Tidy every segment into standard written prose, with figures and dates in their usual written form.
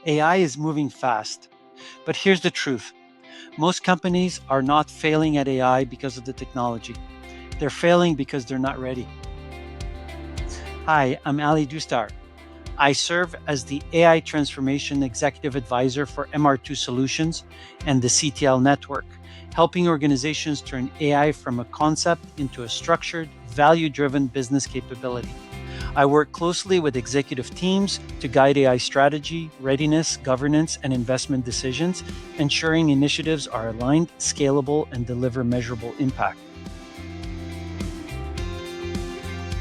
AI is moving fast, but here's the truth. Most companies are not failing at AI because of the technology. They're failing because they're not ready. Hi, I'm Ali Dustar. I serve as the AI Transformation Executive Advisor for MR2 Solutions and the CTL Network, helping organizations turn AI from a concept into a structured, value-driven business capability. I work closely with executive teams to guide AI strategy, readiness, governance, and investment decisions, ensuring initiatives are aligned, scalable, and deliver measurable impact.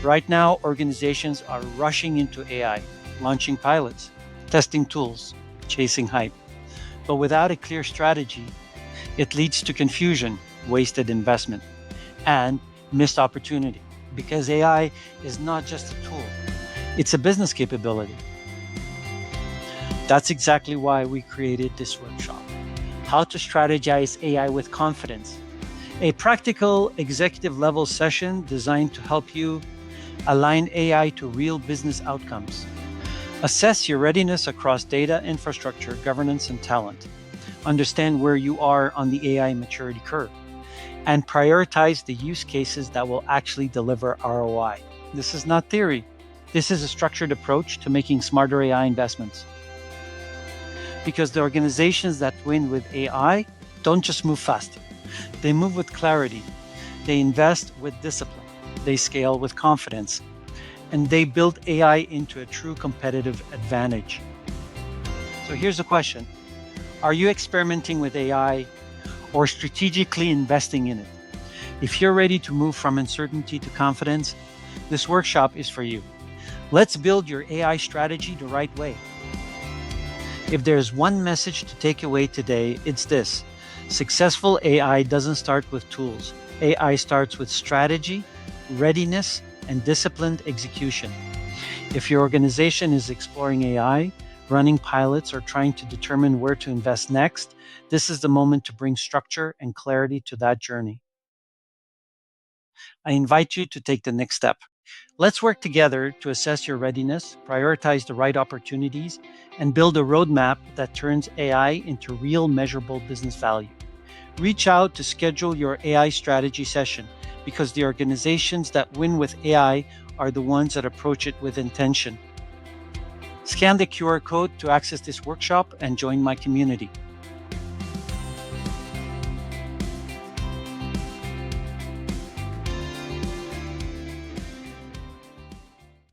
Right now, organizations are rushing into AI, launching pilots, testing tools, chasing hype. But without a clear strategy, it leads to confusion, wasted investment, and missed opportunity. Because AI is not just a tool, it's a business capability. That's exactly why we created this workshop. How to strategize AI with confidence. A practical executive level session designed to help you align AI to real business outcomes. Assess your readiness across data, infrastructure, governance, and talent. Understand where you are on the AI maturity curve, and prioritize the use cases that will actually deliver ROI. This is not theory. This is a structured approach to making smarter AI investments. Because the organizations that win with AI don't just move faster. They move with clarity. They invest with discipline. They scale with confidence. And they build AI into a true competitive advantage. So here's the question. Are you experimenting with AI or strategically investing in it? If you're ready to move from uncertainty to confidence, this workshop is for you. Let's build your AI strategy the right way. If there's one message to take away today, it's this. Successful AI doesn't start with tools. AI starts with strategy, readiness, and disciplined execution. If your organization is exploring AI, running pilots, or trying to determine where to invest next, this is the moment to bring structure and clarity to that journey. I invite you to take the next step. Let's work together to assess your readiness, prioritize the right opportunities, and build a roadmap that turns AI into real measurable business value. Reach out to schedule your AI strategy session because the organizations that win with AI are the ones that approach it with intention. Scan the QR code to access this workshop and join my community.